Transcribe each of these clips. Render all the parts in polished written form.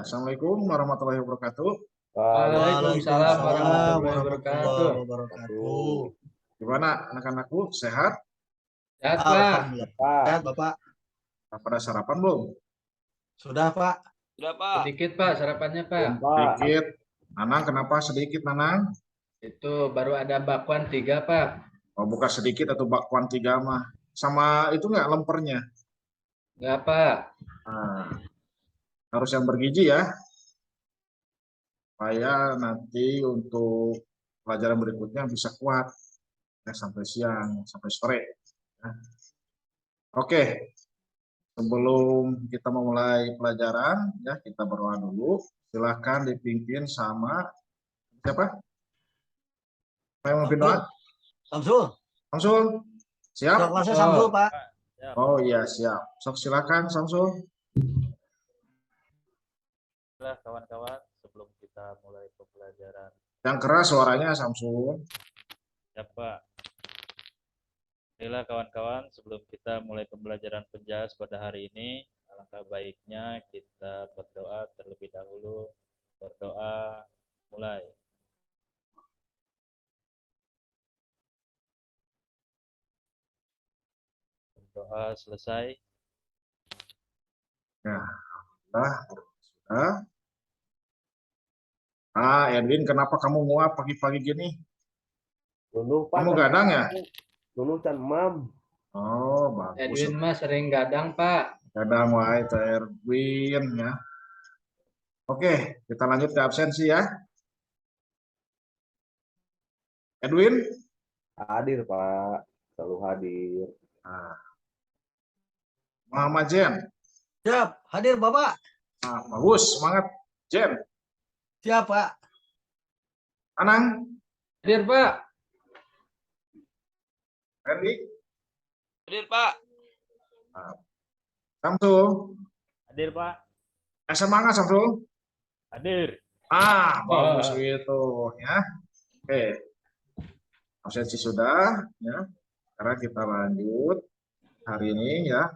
Assalamualaikum warahmatullahi wabarakatuh. Waalaikumsalam Waalaikumsalam warahmatullahi wabarakatuh. warahmatullahi wabarakatuh. Gimana anak-anakku? Sehat? Sehat, Pak. Alhamdulillah. Sehat, Bapak. Pada sarapan belum? Sudah, Pak. Sudah, Pak. Sedikit, Pak, sarapannya, Pak. Sedikit. Nanang, kenapa sedikit, Nanang? Itu baru ada bakwan 3, Pak. Oh, bukan sedikit atau bakwan 3 mah. Sama itu nggak lempernya? Enggak, Pak. Nah, harus yang bergizi ya. Supaya nanti untuk pelajaran berikutnya bisa kuat. Ya, sampai siang, sampai sore. Ya. Oke, sebelum kita memulai pelajaran, ya kita berdoa dulu. Silahkan dipimpin sama siapa? Saya mau pimpin doa. Samsul. Samsul, siap? Kelasnya Samsul, Pak. Oh iya, siap. Sok silakan, Samsul. Baiklah, kawan-kawan, sebelum kita mulai pembelajaran, Yang keras suaranya, Samsul. ya Pak. Baiklah, kawan-kawan, sebelum kita mulai pembelajaran penjas pada hari ini, alangkah baiknya kita berdoa terlebih dahulu. Berdoa, mulai. Berdoa selesai. Ya, sudah. Edwin, kenapa kamu nguap pagi-pagi gini? Kamu gadang ya? Lulusan mam. Oh, bagus. Edwin mah sering gadang, Pak. Gadang wae teh Edwin ya. Oke, kita lanjut ke absensi ya. Edwin? Hadir, Pak. Selalu hadir. Nah. Muhammad Jen. Siap. Hadir, Bapak. Nah, bagus, semangat. Jen. Siap, Pak. Anang. Hadir, Pak. Randy. Hadir, Pak. Samsul. Hadir, Pak. Semangat, Samsul. Hadir. Bagus gitu ya. Oke. Absensi sudah ya. Sekarang kita lanjut hari ini ya.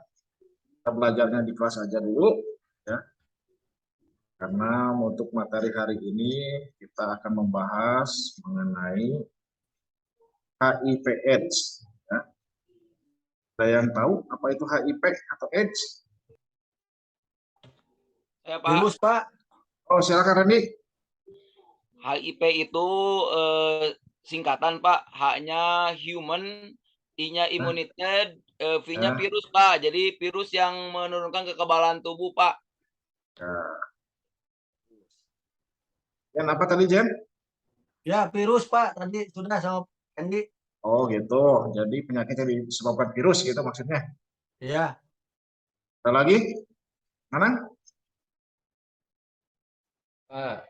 Kita belajarnya di kelas aja dulu ya. Karena untuk materi hari ini kita akan membahas mengenai HIV/AIDS. Ya. Ada yang tahu apa itu HIV atau AIDS? Saya, Pak. Virus, Pak. Oh, silakan Randy. HIV itu singkatan, Pak. H-nya human, I-nya immunity, V-nya virus, Pak. Jadi virus yang menurunkan kekebalan tubuh, Pak. Jen, apa tadi Jen? Ya, virus, Pak. Tadi sudah sama Andy. Oh gitu. Jadi penyakitnya disebabkan virus gitu maksudnya. Iya. Ada lagi? Mana? Pak.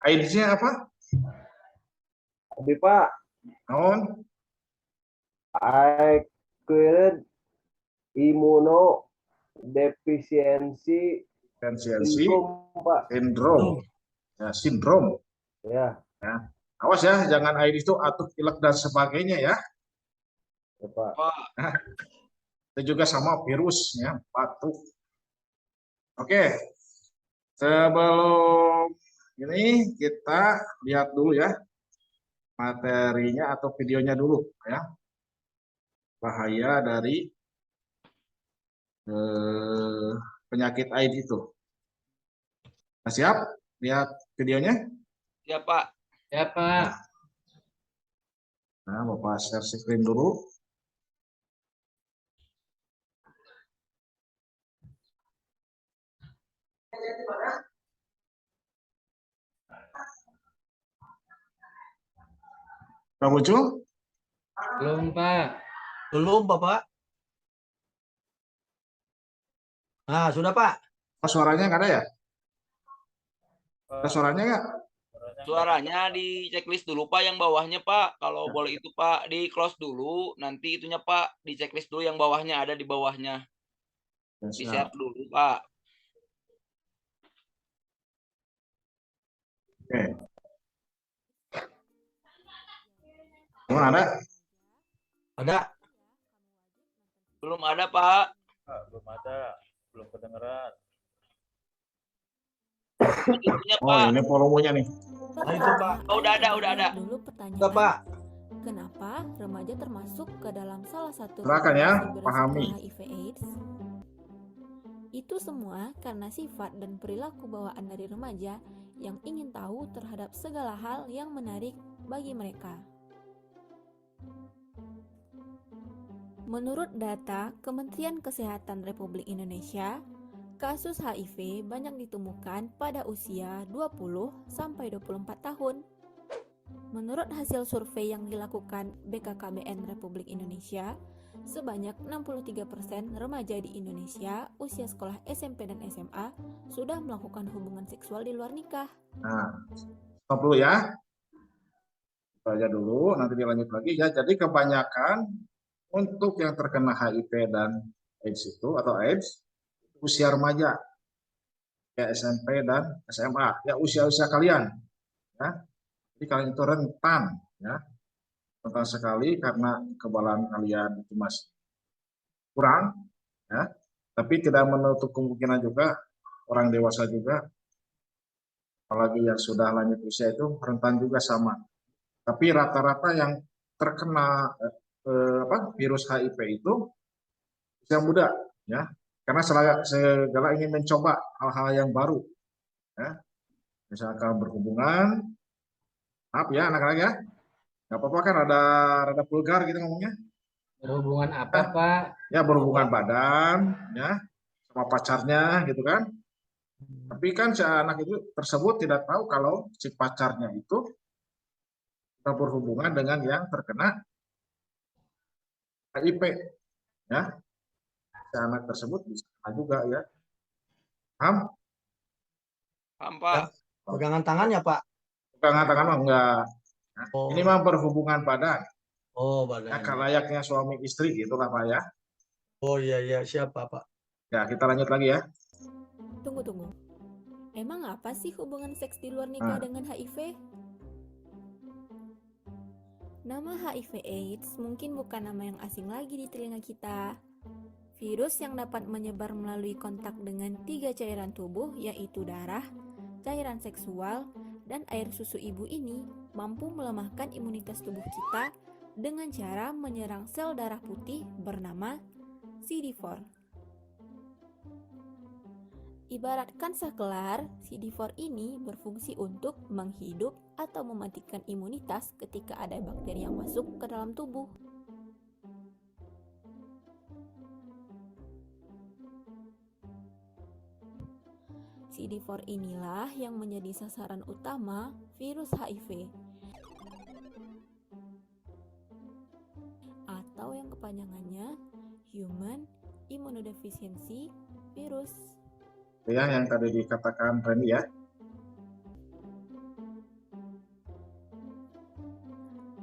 AIDS-nya apa? Abi, Pak. Naon? Acquired immunodeficiency Tensiensi syndrome, Pak. sindrom. Ya, sindrom. Ya, Ya. Awas ya, jangan AIDS itu atuk, pilek dan sebagainya ya. ya, Pak. Itu juga sama virusnya, batuk. Oke. Sebelum ini kita lihat dulu ya materinya atau videonya dulu ya. Bahaya dari penyakit AIDS itu. Nah, siap? Lihat videonya? Ya, Pak. Ya, Pak. Nah, Bapak share screen dulu. Sudah muncul? Belum, Pak. Belum, Bapak. Nah, sudah, Pak. Oh, suaranya nggak ada ya? Ada suaranya nggak? Suaranya di checklist dulu, Pak, yang bawahnya, Pak. Kalau boleh itu, Pak, di close dulu. Nanti itunya, Pak, di checklist dulu yang bawahnya, ada di bawahnya. Ya, Di siap. share dulu, Pak. Oke. Semua ada? Ada. Belum ada, Pak. Belum ada, belum kedengeran. Judulnya, Oh, Pak. ini volumenya nih. Nah, itu, Pak. Oh, udah ada. Dulu Enggak, pertanyaan, Pak. kenapa remaja termasuk ke dalam salah satu Silakan ya, populasi beresiko pahami. HIV/AIDS? Itu semua karena sifat dan perilaku bawaan dari remaja yang ingin tahu terhadap segala hal yang menarik bagi mereka. Menurut data Kementerian Kesehatan Republik Indonesia, kasus HIV banyak ditemukan pada usia 20-24 tahun. Menurut hasil survei yang dilakukan BKKBN Republik Indonesia, sebanyak 63% remaja di Indonesia usia sekolah SMP dan SMA sudah melakukan hubungan seksual di luar nikah. Nah, stop dulu ya. Itu aja dulu, nanti dilanjut lagi ya. Jadi kebanyakan untuk yang terkena HIV dan AIDS itu atau AIDS usia remaja, ya SMP dan SMA, ya usia-usia kalian. Ya. Jadi kalian itu rentan, ya, rentan sekali karena kekebalan kalian itu masih kurang, ya. Tapi tidak menutup kemungkinan juga orang dewasa juga, apalagi yang sudah lanjut usia itu rentan juga sama. Tapi rata-rata yang terkena virus HIV itu usia muda, ya, karena segala ingin mencoba hal-hal yang baru, ya, misalkan berhubungan, maaf ya anak-anak ya, nggak apa-apa kan rada vulgar gitu ngomongnya, Berhubungan apa, Pak? ya berhubungan badan, ya, sama pacarnya gitu kan, tapi kan si anak itu tersebut tidak tahu kalau si pacarnya itu berhubungan dengan yang terkena HIV, ya, si anak tersebut bisa kena juga ya, paham? Paham, Pak. Pegangan tangannya, Pak. Pegangan tangan mah enggak. Nah, Oh. ini mah berhubungan badan. Oh, Ya, badannya. layaknya suami istri gitulah Pak ya. Oh iya, siapa, Pak? Ya, kita lanjut lagi ya. Tunggu. Emang apa sih hubungan seks di luar nikah dengan HIV? Nama HIV/AIDS mungkin bukan nama yang asing lagi di telinga kita. Virus yang dapat menyebar melalui kontak dengan 3 cairan tubuh yaitu darah, cairan seksual, dan air susu ibu ini mampu melemahkan imunitas tubuh kita dengan cara menyerang sel darah putih bernama CD4. Ibarat kansah kelar, CD4 ini berfungsi untuk menghidup atau mematikan imunitas ketika ada bakteri yang masuk ke dalam tubuh. CD4 inilah yang menjadi sasaran utama virus HIV atau yang kepanjangannya Human Immunodeficiency Virus. Ya, yang tadi dikatakan Randy ya.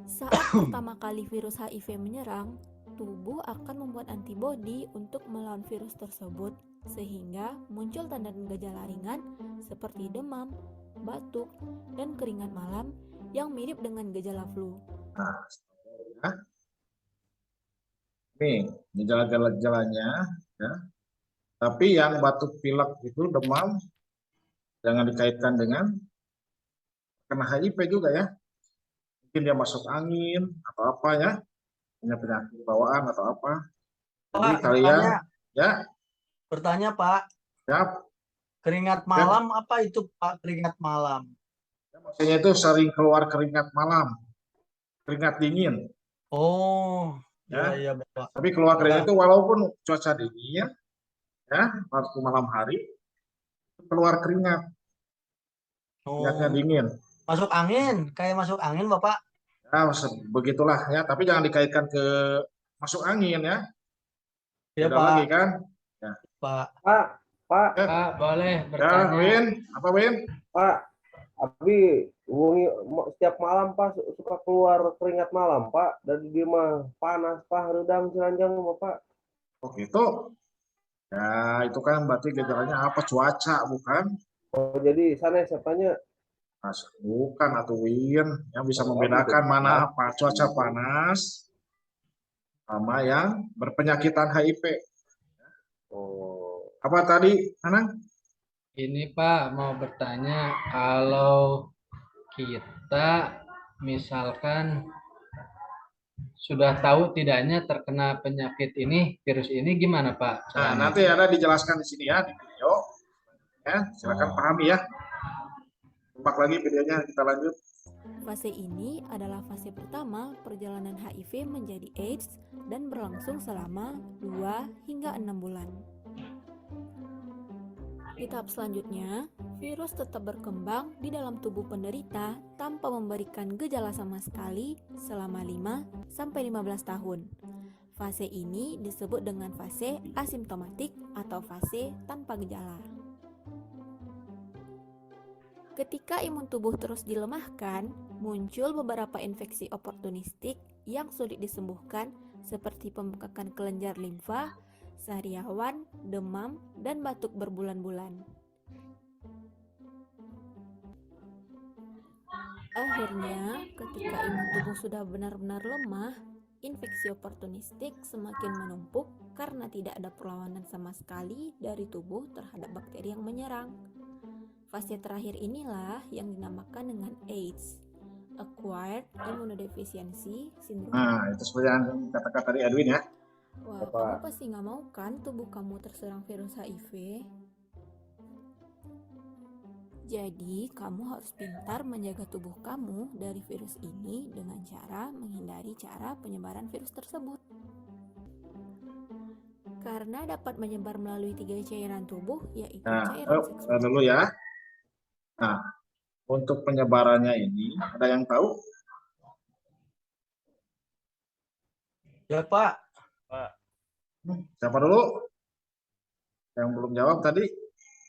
Saat pertama kali virus HIV menyerang, tubuh akan membuat antibodi untuk melawan virus tersebut sehingga muncul tanda dan gejala ringan seperti demam, batuk, dan keringat malam yang mirip dengan gejala flu. Nah, ya. Nih, gejala-gejalanya ya. Tapi yang batuk pilek itu demam jangan dikaitkan dengan kena HIV juga ya. Mungkin dia masuk angin atau apa ya, punya penyakit bawaan atau apa. Jadi Pak, kalian ya, bertanya, Pak. siap. Keringat malam apa itu, Pak? Keringat malam. Maksudnya itu sering keluar keringat malam, keringat dingin. Oh, Ya. iya, Bapak. Tapi keluar keringat itu walaupun cuaca dingin, ya, waktu malam hari keluar keringat, keringatnya Oh, dingin. masuk angin, kayak masuk angin, Bapak. Ya, begitulah ya. Tapi jangan dikaitkan ke masuk angin ya. Iya, Beda Pak. lagi kan. Pak. Pak, Pak, boleh Ya, bertanya. Win, apa Win? Pak, Abi hubungi setiap malam Pak suka keluar keringat malam Pak, dari dia mah panas Pak, redang seranjang Pak. Oh gitu. Ya, itu kan berarti gejalanya apa? Cuaca bukan? Oh jadi sana siapanya? Mas, bukan atau Win yang bisa membedakan mana apa cuaca panas sama yang berpenyakitan HIV. Oh, Apa tadi, Anang? Ini Pak mau bertanya, kalau kita misalkan sudah tahu tidaknya terkena penyakit ini, virus ini, gimana Pak Nah, caranya? nanti ada dijelaskan di sini ya di video. Ya, silakan pahami ya. Simak lagi videonya, kita lanjut. Fase ini adalah fase pertama perjalanan HIV menjadi AIDS dan berlangsung selama 2 hingga 6 bulan. Di tahap selanjutnya, virus tetap berkembang di dalam tubuh penderita tanpa memberikan gejala sama sekali selama 5-15 tahun. Fase ini disebut dengan fase asimptomatik atau fase tanpa gejala. Ketika imun tubuh terus dilemahkan, muncul beberapa infeksi oportunistik yang sulit disembuhkan seperti pembengkakan kelenjar limfa, sariawan, demam, dan batuk berbulan-bulan. Akhirnya, ketika imun tubuh sudah benar-benar lemah, infeksi oportunistik semakin menumpuk karena tidak ada perlawanan sama sekali dari tubuh terhadap bakteri yang menyerang. Fase terakhir inilah yang dinamakan dengan AIDS, Acquired Immunodeficiency Syndrome. Nah, itu seperti yang kata-kata tadi Edwin ya. Wah, kamu pasti nggak mau kan tubuh kamu terserang virus HIV? Jadi, kamu harus pintar menjaga tubuh kamu dari virus ini dengan cara menghindari cara penyebaran virus tersebut. Karena dapat menyebar melalui 3 cairan tubuh, yaitu Nah, cairan seksual. dulu ya. Nah, untuk penyebarannya ini ada yang tahu? Ya Pak, Pak, Siapa dulu? Yang belum jawab tadi?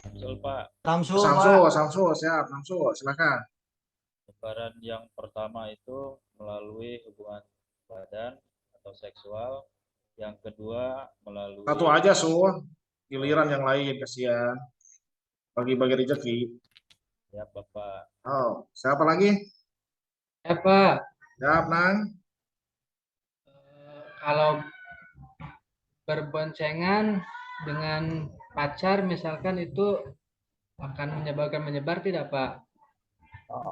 betul Pak. Samsul Samsul, Pak. Samsul, siap, Samsul, silakan. Penyebaran yang pertama itu melalui hubungan badan atau seksual. Yang kedua melalui Satu aja, Sul. Giliran yang lain, kasihan. Bagi-bagi rezeki. ya Bapak. Oh, siapa lagi? Ya Pak, Siap, Nang. kalau berboncengan dengan pacar misalkan itu akan menyebar tidak Pak?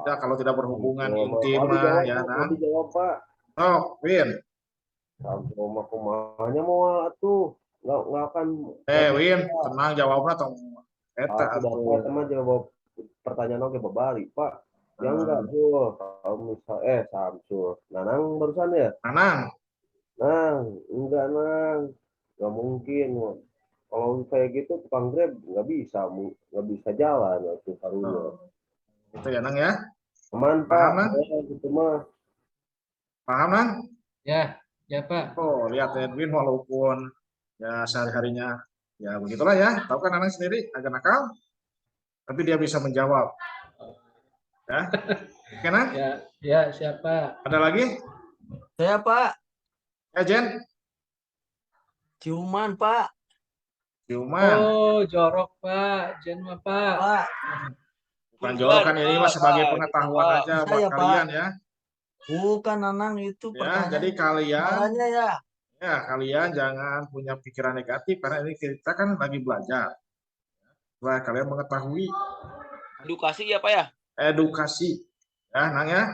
Ya, kalau tidak berhubungan Mau intim mah, dijawab, ya, Pak. Mau Nang. dijawab, Pak. Oh, Win. Sampai mah kumanya mau atuh. Nggak akan. Win, tenang jawabnya tong. Eta Aku atuh. dapat emang jawab pertanyaan oke berbalik, Pak. Yang enggak tuh, kalau misal Samsul. Nanang barusan ya? Nang, Nang, enggak Nang. Nggak mungkin. Kalau kayak gitu tukang Grab nggak bisa jalan tuh karunya. itu ya, Nang ya. Aman, Pak. Paham, Nang? Ya, gitu mah. Ah. Paham, Nang? Ya, ya Pak. Oh, lihat Edwin walaupun ya sehari-harinya ya begitulah ya. Tahu kan anak sendiri agak nakal, tapi dia bisa menjawab. Ya, oke Nang? Ya siapa? Ada lagi? Saya Pak, Ya Jen, ciuman Pak. ciuman. Oh, jorok Pak, Jen mah Pak. Pak, Bukan jorokan ini mah sebagai pengetahuan Pak. aja Bisa buat ya, Pak? kalian ya. bukan Nanang itu Ya, pertanyaan. jadi kalian Caranya ya. ya kalian jangan punya pikiran negatif karena ini kita kan lagi belajar. Supaya kalian mengetahui Edukasi ya Pak ya? edukasi. Ya, Nang ya.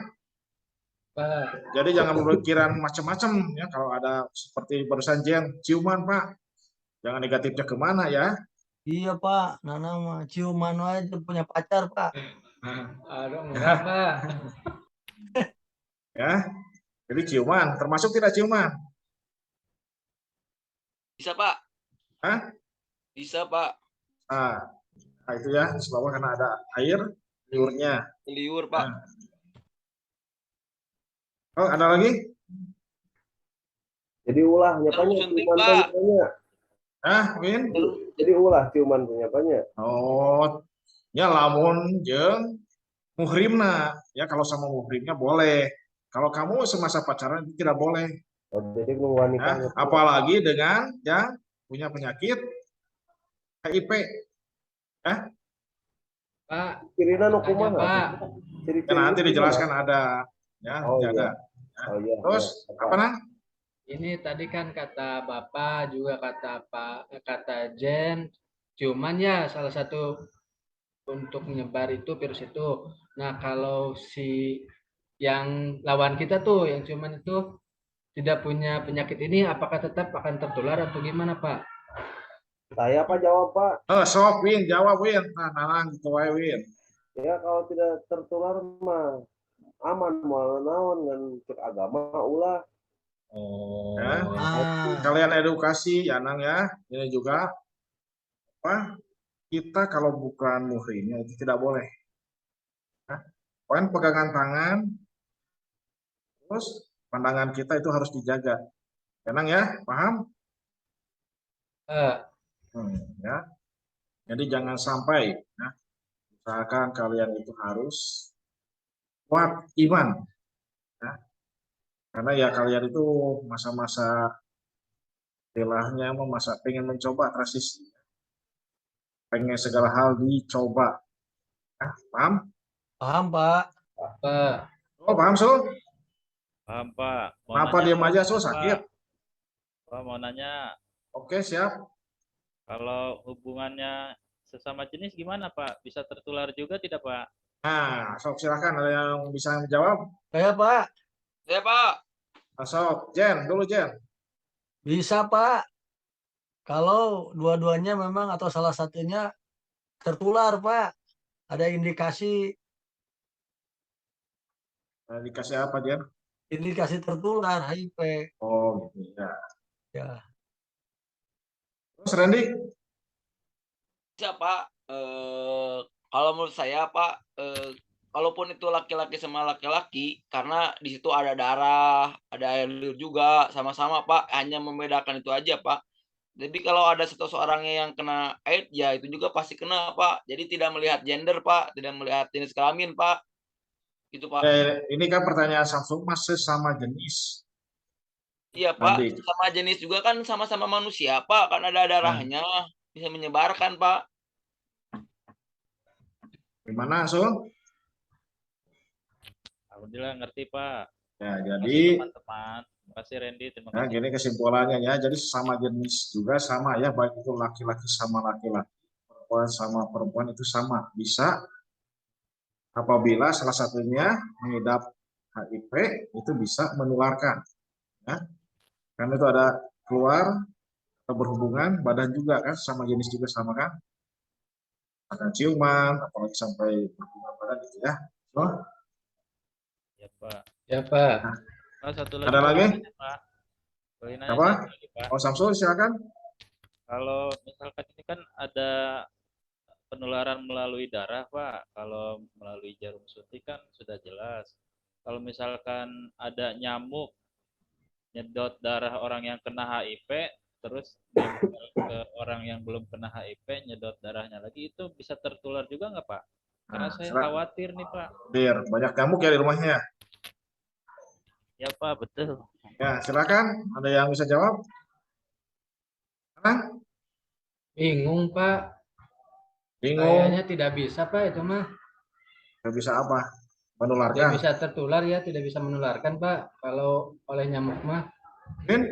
Pak. Jadi jangan berpikiran macam-macam ya kalau ada seperti barusan Jen, ciuman Pak. Jangan negatifnya kemana ya. Iya Pak, Nanang mah ciuman aja punya pacar Pak. Aduh, enggak Pak. Ya. Jadi ciuman, termasuk tidak ciuman. Bisa Pak? Hah? Bisa Pak. Nah, itu ya, sebabnya karena ada air liurnya. Liur Pak. Oh, ada lagi? Jadi ulah Terus nyapanya suntik, ciuman Pak. punya. Win? Jadi ulah ciuman punya. Oh, ya lamun jeung muhrimna. Ya kalau sama muhrimnya boleh. Kalau kamu semasa pacaran itu tidak boleh. Jadi wanita. Ya, apalagi dengan yang punya penyakit HIV. Pak, Kirina nu tanya kumaha? Pak. Ya, nanti dijelaskan ada. Ya, Oh, jaga. Oh iya. Terus apa Nang? Ini tadi kan kata Bapak juga kata Jen, ciuman ya salah satu untuk menyebar itu virus itu. Nah, kalau si yang lawan kita tuh yang cuman itu tidak punya penyakit ini, apakah tetap akan tertular atau gimana, Pak? Saya Pak jawab Pak. Sok Win, jawab Win. Nah, nanang gitu wae Win. Ya kalau tidak tertular mah aman mau naon ngan cek agama ulah. Ya. Ah, Kalian edukasi ya Nang ya. Ini juga apa? Kita kalau bukan muhrimnya itu tidak boleh. Nah, poin pegangan tangan, terus pandangan kita itu harus dijaga. Ya Nang ya, paham? Eh, Ya. Jadi jangan sampai, ya, misalkan kalian itu harus kuat iman, ya. Karena ya kalian itu masa-masa istilahnya masa pengen mencoba transisi, pengen segala hal dicoba. Ya, paham? paham Pak. Pak, Oh, paham, Sul? Paham, Pak. Mau Kenapa nanya, diam Pak, aja, Sul? Pak. Sakit? Pak, mau nanya, Oke, siap. kalau hubungannya sesama jenis gimana, Pak? Bisa tertular juga tidak, Pak? Nah, sok silakan ada yang bisa menjawab. Saya Pak, Ya Pak. Sok, Jen, dulu Jen. bisa Pak. Kalau dua-duanya memang atau salah satunya tertular Pak. Ada Dikasih apa, Jen? indikasi tertular HIV. Oh, gitu ya. Ya, Terus Randy? Bisa Pak. Kalau menurut saya Pak, kalaupun itu laki-laki sama laki-laki, karena di situ ada darah, ada air liur juga, sama-sama Pak, hanya membedakan itu aja Pak. Tapi kalau ada seorangnya yang kena AIDS, ya itu juga pasti kena Pak. Jadi tidak melihat gender Pak, tidak melihat jenis kelamin Pak. Gitu Pak. Ini kan pertanyaan Samsung masih sama jenis. Iya Pak, Randy. sama jenis juga kan sama-sama manusia Pak, kan ada darahnya, bisa menyebarkan Pak. Gimana, Sul? Alhamdulillah ngerti, Pak. Ya, Terima jadi kasih teman-teman. Terima kasih Randy, terima nah, kasih. gini kesimpulannya ya. Jadi sesama jenis juga sama ya, baik itu laki-laki sama laki-laki, perempuan sama perempuan itu sama. Bisa apabila salah satunya mengidap HIV itu bisa menularkan. Ya. Karena itu ada keluar atau berhubungan badan juga kan, sama jenis juga sama kan. Akan ciuman, apalagi sampai berhubungan badan gitu ya. So, Ya, Pak. ya Pak. Nah, satu lagi, ada Pak. lagi? Pak. Boleh nanya Apa? satu lagi, Pak. Oh, Samsul silakan. Kalau misalkan ini kan ada penularan melalui darah, Pak. Kalau melalui jarum suntik kan sudah jelas. Kalau misalkan ada nyamuk nyedot darah orang yang kena HIV, terus nempel ke orang yang belum kena HIV, nyedot darahnya lagi, itu bisa tertular juga nggak, Pak? Karena Nah, saya silakan. khawatir nih, Pak. Dir, banyak nyamuk ya di rumahnya. Ya, Pak, betul. Ya, silakan. Ada yang bisa jawab? Nah, Bingung, Pak. bingung. Kayaknya tidak bisa, Pak, itu mah. Nggak bisa apa? Tidak Menularkan. bisa tertular ya, tidak bisa menularkan, Pak. Kalau oleh nyamuk mah. Min?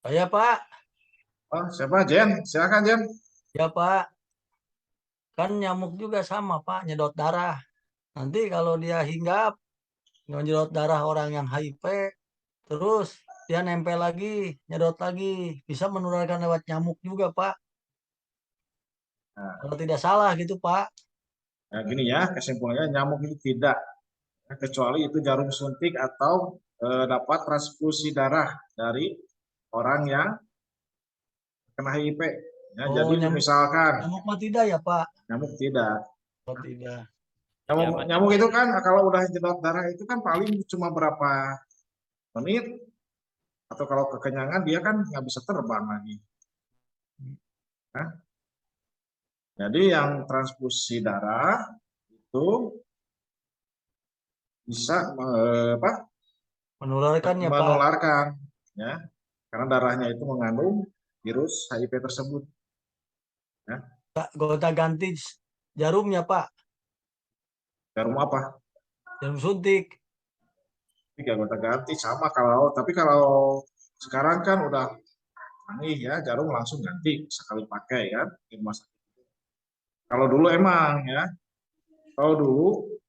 saya Pak. Oh, siapa? Jen. Silakan Jen. Ya Pak. Kan nyamuk juga sama Pak, nyedot darah. Nanti kalau dia hinggap, nyedot darah orang yang HIV, terus dia nempel lagi, nyedot lagi. Bisa menularkan lewat nyamuk juga Pak. Nah, Kalau tidak salah gitu Pak. nah gini ya, kesimpulannya nyamuk itu tidak. Kecuali itu jarum suntik atau dapat transfusi darah dari orang yang kena HIV. Ya, Oh, jadi misalkan nyamuk mah tidak ya Pak? nyamuk tidak. Oh tidak. Nyamuk itu kan kalau udah nyedot darah itu kan paling cuma berapa menit, atau kalau kekenyangan dia kan nggak bisa terbang lagi. Nah, jadi yang transfusi darah itu bisa Menularkan ya Pak. menularkan, ya, karena darahnya itu mengandung virus HIV tersebut. Ya. Gonta ganti jarumnya Pak. Jarum apa? Jarum suntik. Tiga gonta ganti sama kalau, tapi kalau sekarang kan udah canggih ya, jarum langsung ganti sekali pakai kan di rumah sakit. Kalau dulu emang ya, kalau dulu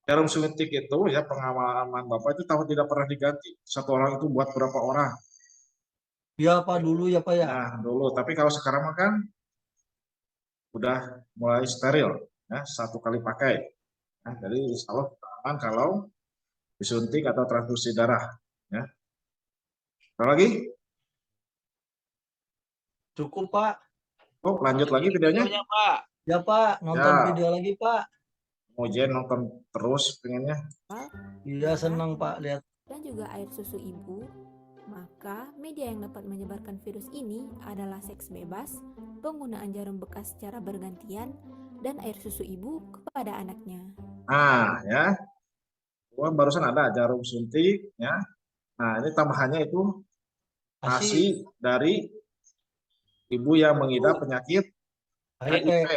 jarum suntik itu ya pengalaman Bapak itu tahun tidak pernah diganti. Satu orang itu buat berapa orang? Ya Pak, dulu ya Pak ya. Nah, dulu. Tapi kalau sekarang mah kan udah mulai steril ya, satu kali pakai. Nah, jadi insya Allah aman kalau disuntik atau transfusi darah ya. Apa lagi? Cukup Pak. Oh, lanjut lagi videonya. Videonya, Pak. Ya Pak, nonton Ya. video lagi Pak. Mau Jen nonton terus pengennya. Iya senang Pak lihat. Dan juga air susu ibu, maka media yang dapat menyebarkan virus ini adalah seks bebas, penggunaan jarum bekas secara bergantian, dan air susu ibu kepada anaknya. Nah, ya. Gua barusan ada jarum suntik ya. Nah, ini tambahannya itu ASI dari ibu yang mengidap penyakit HIV. HIV.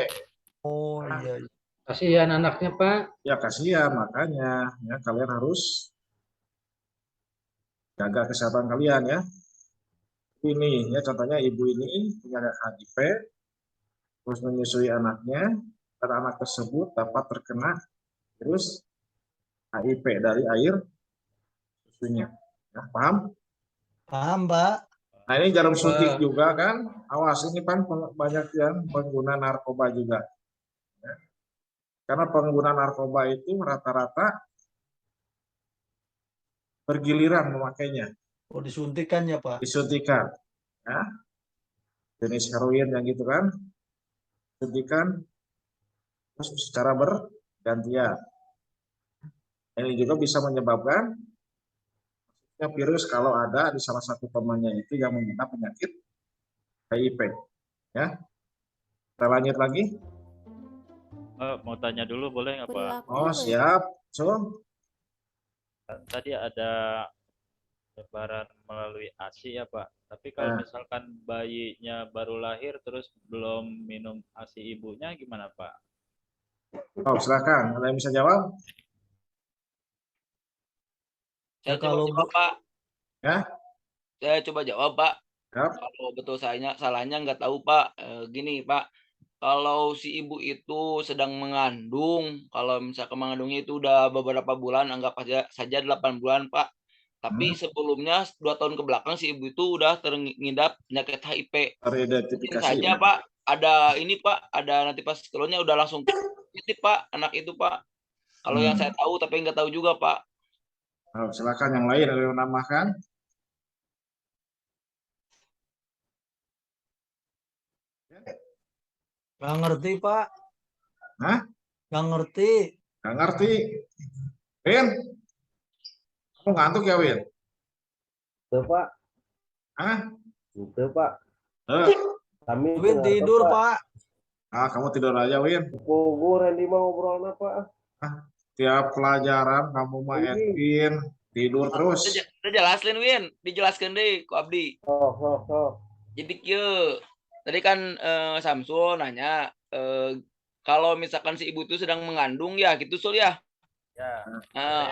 Oh iya. Kasihan anaknya, Pak. Ya kasihan, makanya ya kalian harus jaga kesehatan kalian ya. Ini ya contohnya ibu ini punya HIV, terus menyusui anaknya, dan anak tersebut dapat terkena virus HIV dari air susunya. Ya, paham? Paham Pak. Nah ini jarum suntik juga kan, awas ini kan banyak yang pengguna narkoba juga. Ya. Karena pengguna narkoba itu rata-rata bergiliran memakainya, Oh disuntikan ya Pak. disuntikan. Ya. Jenis heroin yang gitu kan, suntikan terus secara bergantian. Ini juga bisa menyebabkan virus kalau ada di salah satu temannya itu yang mengidap penyakit HIV. Ya, kita lanjut lagi. Mau tanya dulu boleh nggak Pak? Perilaku Oh WFH siap, so Tadi ada penyebaran melalui ASI ya Pak. Tapi kalau Nah. misalkan bayinya baru lahir terus belum minum ASI ibunya gimana Pak? oh silakan, ada yang bisa jawab? Saya Ya, coba kalau jawab, Pak. Ya. Saya coba jawab, Pak. Yap. Kalau betul salahnya nggak tahu, Pak. Gini, Pak. Kalau si ibu itu sedang mengandung, kalau misalkan mengandungnya itu udah beberapa bulan, anggap saja 8 bulan, Pak. Tapi sebelumnya 2 tahun ke belakang si ibu itu udah terngidap penyakit HIV. Mungkin Teridentifikasi. saja, Pak, ada ini, Pak, ada nanti pas keluarnya udah langsung positif, Pak, anak itu, Pak. Kalau yang saya tahu, tapi nggak tahu juga, Pak. Oh, silakan yang lain ada yang menambahkan. nggak ngerti Pak. Hah? Nggak ngerti. Nggak ngerti. Win, kamu ngantuk ya Win? Itu Pak, Hah? itu Pak. Eh, Kami Win dengar tidur Bapak. Pak. kamu tidur aja Win. Gue Randy mau ngobrol apa? Tiap pelajaran kamu mah Edwin tidur terus. Udah jelasin, Win. Dijelaskan deh, ku Abdi. Oh. Jadi kieu. Tadi kan Samsul nanya kalau misalkan si ibu itu sedang mengandung ya gitu Sul ya. Ya.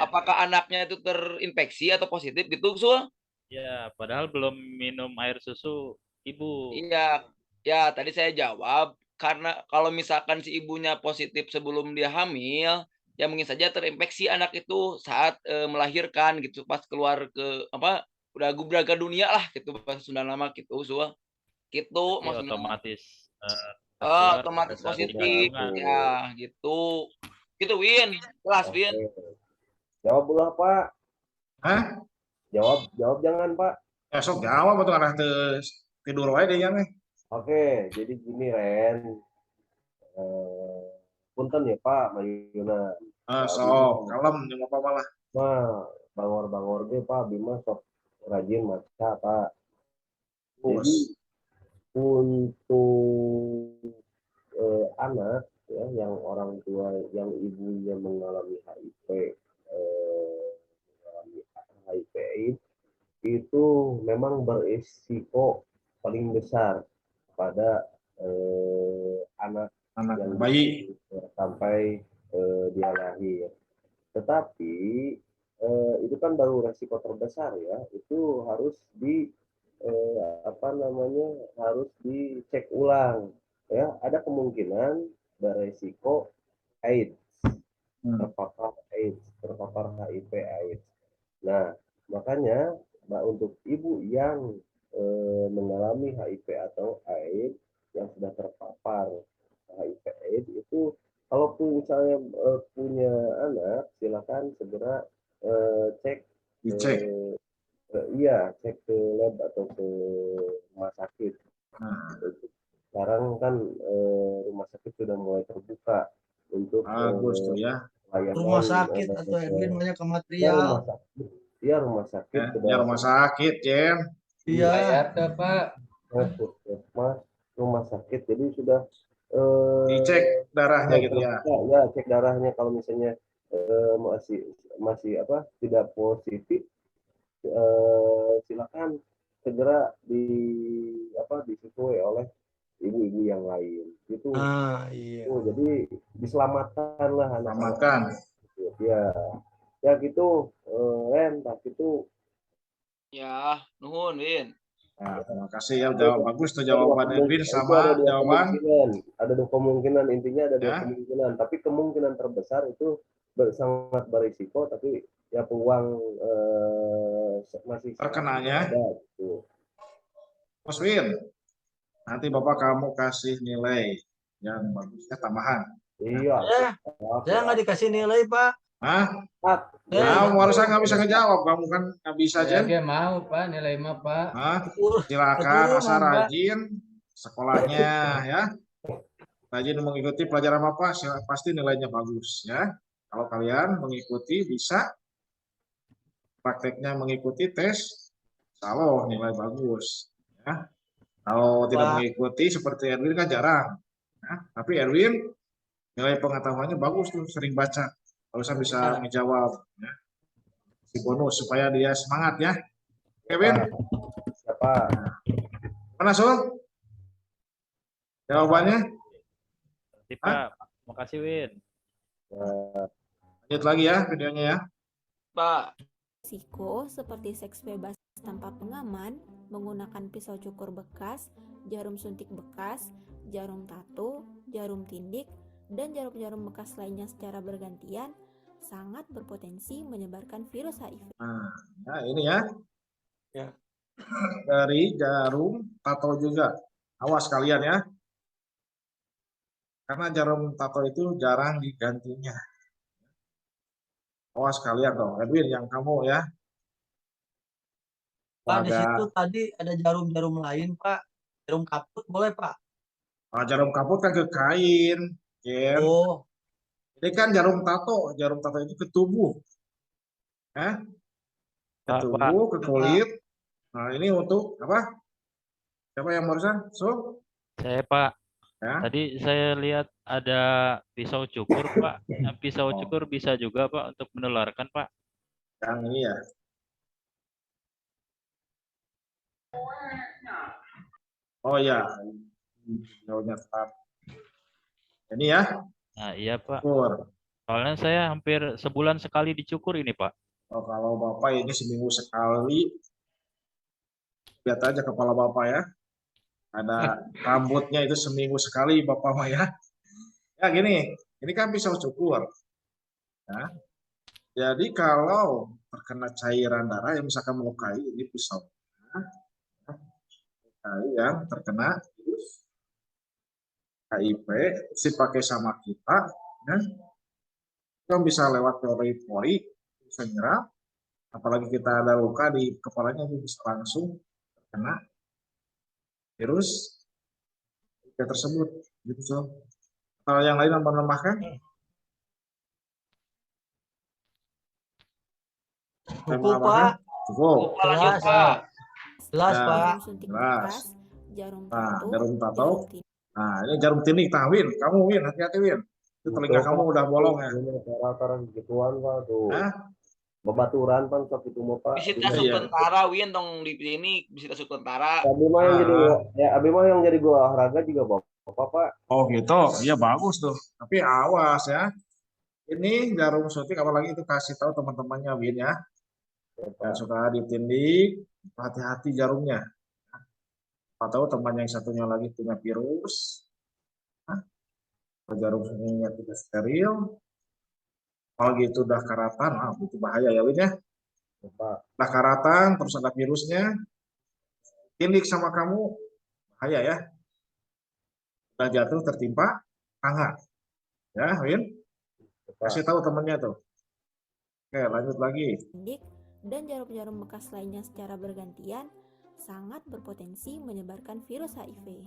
Apakah anaknya itu terinfeksi atau positif gitu Sul? Ya, padahal belum minum air susu ibu. Iya. Ya, tadi saya jawab karena kalau misalkan si ibunya positif sebelum dia hamil, ya mungkin saja terinfeksi anak itu saat melahirkan gitu pas keluar ke apa udah gubrak ke dunia lah gitu pas Sunda nama gitu Sul. Gitu Jadi maksudnya. otomatis tertular Otomatis pada saat positif kandungan. ya gitu Win jelas Win. Jawab dulu Pak. Hah? Jawab jangan Pak. Ya sok jawab betul karena tidur wae deh yang Oke, jadi gini Ren. Punten ya Pak Mayuna. sok kalem jangan apa malah. Mah bangor ge Pak Bima sok rajin maca Pak. Jadi untuk anak ya yang orang tua yang ibunya mengalami HIV itu memang berisiko paling besar pada anak yang bayi sampai dia lahir. Tetapi itu kan baru resiko terbesar ya, itu harus apa namanya, harus dicek ulang. Ya, ada kemungkinan beresiko AIDS, terpapar AIDS, terpapar HIV/AIDS. Nah, makanya untuk ibu yang mengalami HIV atau AIDS, yang sudah terpapar HIV/AIDS itu, kalaupun misalnya punya anak, silakan segera cek Dicek. iya, cek ke lab atau ke rumah sakit. Nah, Sekarang kan rumah sakit sudah mulai terbuka untuk bagus tuh ya. layanan Rumah sakit atau Edwin banyak ke ya material. rumah sakit. Ya rumah sakit Ya rumah sakit, Jen. Iya. Bayar tuh, Pak. puskesmas, rumah sakit. Jadi sudah Dicek darahnya mulai gitu ya. terbuka, ya cek darahnya, kalau misalnya masih masih apa, tidak positif, silakan segera disesuai oleh ibu-ibu yang lain gitu. Nah, iya. Jadi diselamatkan lah anak-anak Selamatkan. ya, ya gitu. Ren, tak gitu. Ya, nuhun, Win. Nah, terima kasih ya, jawab bagus tuh jawaban Edwin Itu sama ada dua jawaban kemungkinan, ada dua kemungkinan, intinya ada dua ya. kemungkinan, tapi kemungkinan terbesar itu sangat berisiko, tapi ya peluang masih sangat Terkenanya. ada gitu. Mas Win, nanti Bapak kamu kasih nilai yang bagusnya tambahan. Iya. Saya nggak dikasih nilai, Pak. Hah? Saya Kamu harusnya nggak bisa ngejawab, kamu kan nggak bisa, Saya Jen. ge mau, Pak, nilai mah, Pak. Hah? Silakan asal keturunan, Pak. rajin sekolahnya ya. Rajin mengikuti pelajaran Bapak, pasti nilainya bagus ya. Kalau kalian mengikuti bisa, prakteknya mengikuti tes, kalau nilai bagus ya. Kalau tidak Pak. mengikuti seperti Erwin kan jarang. Ya. Tapi Erwin nilai pengetahuannya bagus tuh, sering baca. Harusnya bisa menjawab ya. Si bonus supaya dia semangat ya. Kevin, Siapa? mana Sul? Jawabannya? Nanti Pak, makasih Win. Lanjut lagi ya videonya ya. Pak. Risiko seperti seks bebas tanpa pengaman, menggunakan pisau cukur bekas, jarum suntik bekas, jarum tato, jarum tindik, dan jarum-jarum bekas lainnya secara bergantian sangat berpotensi menyebarkan virus HIV. Nah, ini ya. Ya. Dari jarum tato juga. Awas kalian ya. Karena jarum tato itu jarang digantinya. Awas kalian dong. Edwin yang kamu ya. Pak, di Ada situ tadi ada jarum-jarum lain, Pak. Jarum kaput boleh, Pak? jarum kaput kan ke kain. Ken. Oh, Ini kan jarum tato. Jarum tato itu ke tubuh. Ke Pak, tubuh, ke kulit. Nah, ini untuk apa? Siapa yang barusan? So? Saya Pak. Ya. Tadi saya lihat ada pisau cukur, Pak. Pisau cukur bisa juga, Pak, untuk menularkan, Pak. Yang ini ya. Oh ya. Videonya tetap. Ini ya. Nah, iya, Pak. Cukur. Soalnya saya hampir sebulan sekali dicukur ini, Pak. Oh, kalau Bapak ini seminggu sekali, lihat aja kepala Bapak ya. Ada rambutnya itu seminggu sekali Bapak mah ya. Ya gini, ini kan pisau cukur. Ya. Jadi kalau terkena cairan darah yang misalkan melukai, ini pisau. Yang terkena virus HIV, dipakai sama kita, ya. Itu bisa lewat pori-pori, bisa nyerap. Apalagi kita ada luka di kepalanya, itu bisa langsung terkena virus tersebut. Gitu so. Hal yang lain yang menambahkan? cukup, Pak. Cukup. Lanjut, Pak. Jelas, Ya. Pak. Jarum suntik Jelas. bekas, jarum Nah, tato, jarum tato. jarum tindik. Nah, ini jarum tindik. Nah, Win, kamu Win, hati-hati Win. Itu telinga kamu udah bolong ya. Rata-rata gituan, Pak, tuh. Hah? Bebaturan, Pak, sok itu mau, Pak. Bisa tasuk Iya. tentara, Win, dong di sini bisa tasuk tentara. Abi mah yang jadi Abi mah yang jadi gua olahraga juga Bapak, Pak. Oh gitu, iya bagus tuh. Tapi awas ya. Ini jarum suntik, apalagi itu kasih tahu teman-temannya Win ya. Yang suka ditindik, hati-hati jarumnya. Atau teman yang satunya lagi punya virus, jarum suntiknya tidak steril, kalau gitu udah karatan, itu bahaya ya Win ya. Pak. Udah karatan, terus ada virusnya, tindik sama kamu, bahaya ya. Udah jatuh tertimpa tangga, ya Win. Kasih tahu temennya tuh. Oke, lanjut lagi. Sindik dan jarum-jarum bekas lainnya secara bergantian sangat berpotensi menyebarkan virus HIV.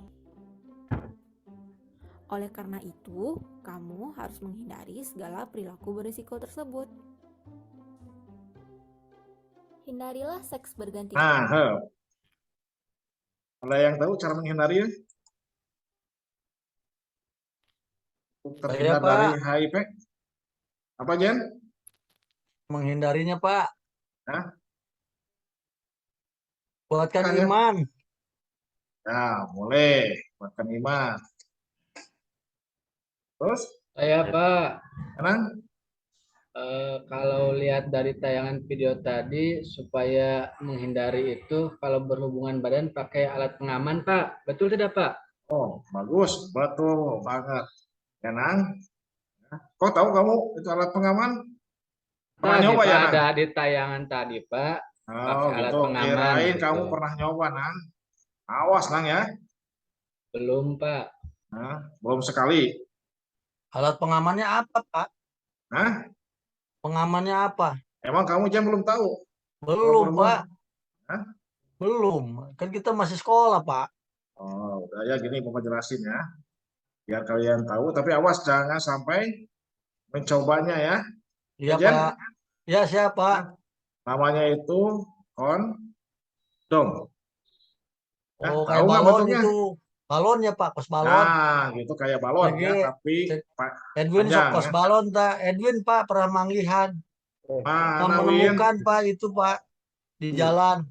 Oleh karena itu, kamu harus menghindari segala perilaku berisiko tersebut. Hindarilah seks bergantian. Nah, ada yang tahu cara menghindari ya? Untuk terhindar Pak. dari HIV? Apa Jen? Menghindarinya Pak. Hah? Kuatkan Makan ya? iman. Ya, boleh. Makan iman. Terus, Saya Pak, sekarang? kalau lihat dari tayangan video tadi, supaya menghindari itu kalau berhubungan badan pakai alat pengaman Pak, betul tidak Pak? Oh, bagus. Betul banget. Ya, Nang. Kok tahu kamu itu alat pengaman? Pernah Tadi nyoba Pak ya, Nang? ada di tayangan tadi Pak, Oh, pakai alat gitu. pengaman Kirain gitu. kamu pernah nyoba, Nang. Awas, Nang ya. Belum Pak. Nah, belum sekali. Alat pengamannya apa Pak? Hah? Pengamannya apa? Emang kamu Jen belum tahu? Kalau Belum perempuan? Pak. Hah? Belum. Kan kita masih sekolah Pak. Oh, udah ya gini Bapak jelasin ya. Biar kalian tahu, tapi awas jangan sampai mencobanya ya. Iya Jen? Pak. Ya siapa? Namanya itu kondom. Nah, Oh tahu kayak nggak balon bentuknya? itu. Balonnya Pak, kos balon. Nah, gitu kayak balon ya, Lagi tapi Edwin sok panjang kos ya. balon ta. Edwin Pak pernah manggihan. Mana Win? Menemukan Pak itu Pak di jalan.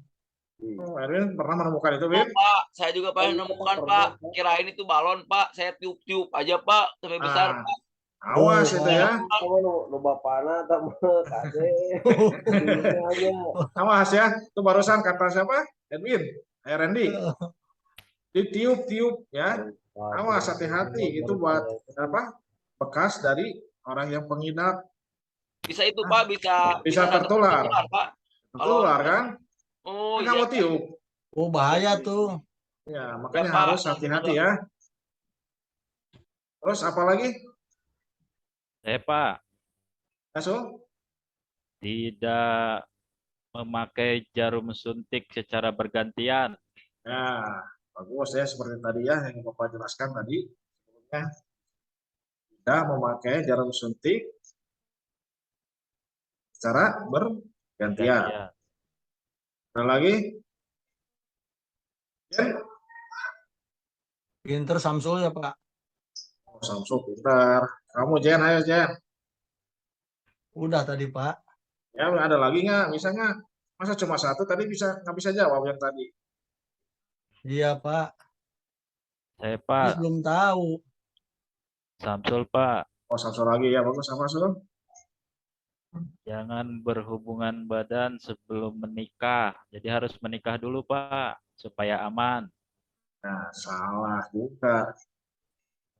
Oh, Erwin pernah menemukan itu, Oh, Win? Pak, saya juga pernah nemukan Pak. Kirain itu balon Pak, saya tiup-tiup aja Pak sampai besar Ah, Pak. awas Oh, itu ya. Kamu nu bapana tak kasih. Ini aja. Awas ya. Itu barusan kata siapa? Edwin. Randy. Ditiup-tiup ya. Awas hati-hati. Itu buat apa? Bekas dari orang yang pengidap. Bisa itu Pak, Bisa tertular. Pak. Tertular kan? Oh Kan kamu iya. tiup. Oh bahaya tuh. Ya, makanya Ya, Pak. harus hati-hati ya. Terus apa lagi? Pak, Asul? tidak memakai jarum suntik secara bergantian. Ya, bagus ya seperti tadi ya yang Bapak jelaskan tadi. Sebelumnya tidak memakai jarum suntik secara bergantian. Gantian. Ada lagi? Jen? Pinter Samsul ya Pak. Oh, Samsul pintar. Kamu Jen, ayo Jen. Udah tadi Pak. Ya ada lagi nggak? Bisa nggak? Masa cuma satu tadi nggak bisa jawab yang tadi? Iya Pak. Saya Ini Pak, belum tahu. Samsul Pak, Oh Samsul lagi ya bagus sama Samsul. jangan berhubungan badan sebelum menikah. Jadi harus menikah dulu Pak, supaya aman. Nah salah juga.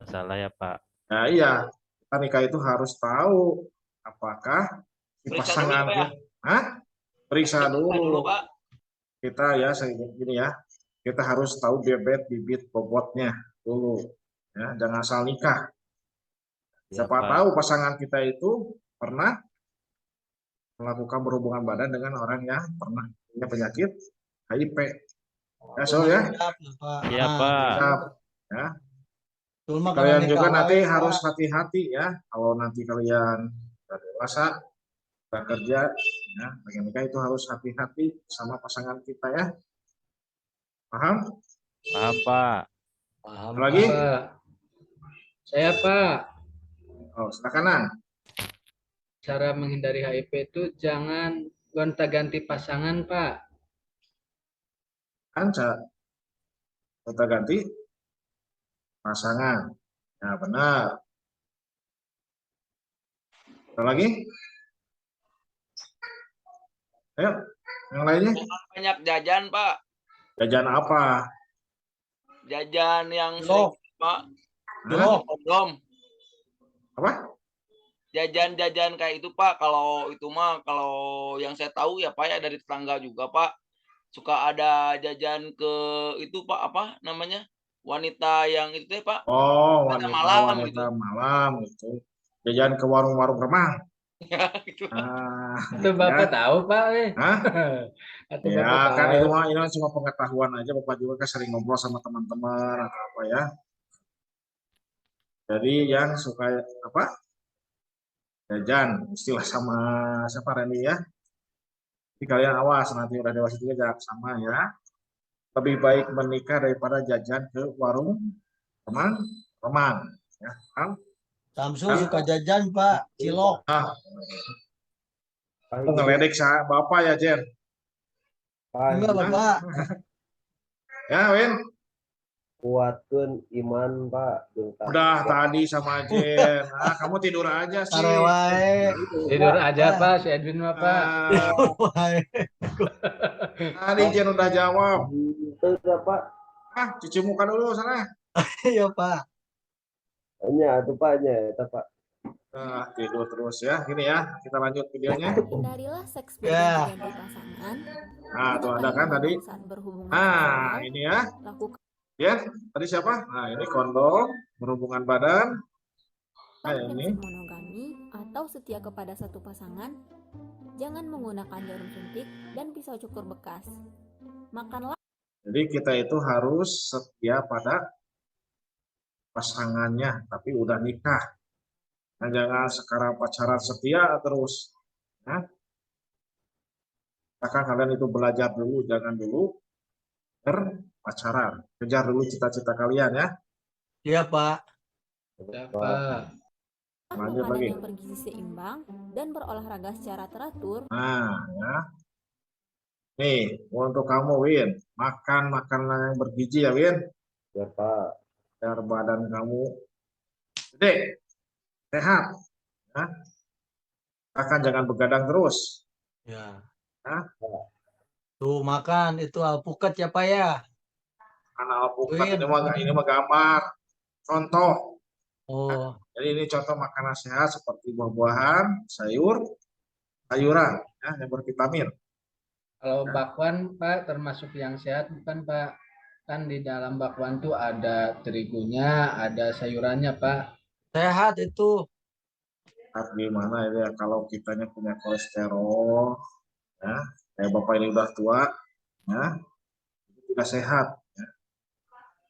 Salah ya Pak. Nah iya, kita nikah itu harus tahu apakah si Periksa dulu, pasangan Pak, ya? Hah? Periksa dulu. Pak. Kita ya gini ya, kita harus tahu bibit bobotnya dulu. Ya, jangan asal nikah. Ya, Siapa Pak. tahu pasangan kita itu pernah melakukan berhubungan badan dengan orang yang pernah punya penyakit HIV. Ya, so ya. Iya Pak. Siap. Ya. Cuma Kalian karena juga nikah nanti wae, Pak. harus hati-hati ya. Kalau nanti kalian sudah dewasa, sudah kerja, ya, pengen nikah itu harus hati-hati sama pasangan kita ya. Paham? Paham Pak. Paham, Lagi? Pak. Saya Pak, Oh, silakan Nang. cara menghindari HIV itu jangan gonta-ganti pasangan Pak. Anca, kita ganti pasangan. Ya benar. Ada lagi? Ayo, yang lainnya. Jangan banyak jajan Pak. Jajan apa? Jajan yang Cilok. sering Pak. Cilok. Kondom. Apa? Jajan-jajan kayak itu Pak. Kalau itu mah kalau yang saya tahu ya Pak ya dari tetangga juga Pak. Suka ada jajan ke itu Pak apa namanya? Wanita yang itu teh Pak. Oh, Wanita malam gitu. wanita malam gitu. Jajan ke warung-warung remang. Ya, gitu. Ah, Itu Bapak tahu, Pak. Hah? Atau Ya, Bapak kan tahu. itu mah ini cuma pengetahuan aja. Bapak juga kan sering ngobrol sama teman-teman atau apa ya. Jadi yang suka apa? Jajan, istilah sama siapa Randy ya. Jadi kalian awas nanti udah dewasa juga jangan sama ya. Lebih baik menikah daripada jajan ke warung remang, remang. Ya, kan? Samsu suka jajan, Pak. Cilok. Ah, Pak, aku ngeledek bapak ya Jen. Enggak, Bapak. Ya Win, kuatkan iman Pak. udah tadi sama Jen. Nah, kamu tidur aja sih. Karewae. Tidur aja, Pak. Si Edwin mah, Pak. Ah, tadi Jen udah jawab. Itu udah Pak. Cuci muka dulu sana. Iya, Pak. Hanya itu Pak, hanya itu Pak. Tidur terus ya. Gini ya, kita lanjut videonya. Hindarilah seks Ya. berganti-ganti pasangan. Nah, tuh ada kan Gunakan tadi. kondom saat berhubungan Nah, seksual. ini ya. Lakukan Ya, tadi siapa? Nah, ini kondom, berhubungan badan. Nah, ini. prinsip monogami atau setia kepada satu pasangan. Jangan menggunakan jarum suntik dan pisau cukur bekas. Makanlah Jadi kita itu harus setia pada pasangannya, tapi udah nikah. Nah, jangan sekarang pacaran setia terus. Nah, maka kalian itu belajar dulu, jangan dulu berpacaran. Kejar dulu cita-cita kalian ya. Iya, Pak. Ya, Pak. Lanjut makanan lagi. yang bergizi seimbang dan berolahraga secara teratur. Nah, ya. Nih, untuk kamu Win, makan makanan yang bergizi ya Win, Ya Pak. biar badan kamu gede, sehat. Ya. Akan jangan begadang terus. Ya. Hah? Tuh makan itu alpukat ya, Pak ya. Anak alpukat Win. ini mah gambar, contoh. Oh, Jadi ini contoh makanan sehat seperti buah-buahan, sayur, sayuran ya, yang bervitamin. Kalau bakwan, Pak, termasuk yang sehat bukan, Pak? Kan di dalam bakwan tuh ada terigunya, ada sayurannya, Pak. sehat itu. Tapi gimana ya kalau kitanya punya kolesterol, ya, kayak bapak ini udah tua, ya, itu tidak sehat. Ya.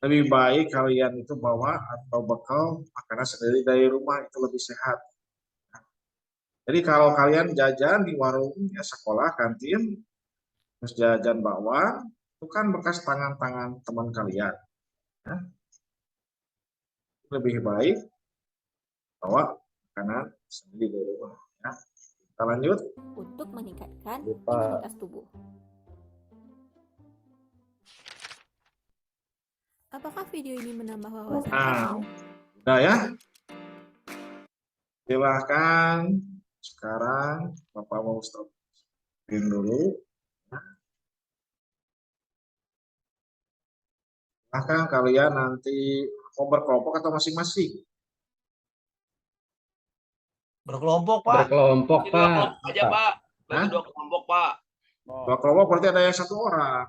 Lebih baik kalian itu bawa atau bekal makanan sendiri dari rumah itu lebih sehat. Jadi kalau kalian jajan di warung ya sekolah, kantin, terus jajan bakwan, itu kan bekas tangan-tangan teman kalian. Ya. Lebih baik bawa makanan sendiri dari rumah. Ya. Kita lanjut. Untuk meningkatkan Lupa. imunitas tubuh. Apakah video ini menambah wawasan kamu? Udah ya. Silahkan sekarang Bapak mau stop dulu. Silahkan kalian nanti mau berkelompok atau masing-masing. Berkelompok, Pak. Berkelompok, Bagi dua Pak. kelompok aja Pak. Bagi Hah? dua kelompok Pak. Dua kelompok berarti ada yang 1 orang.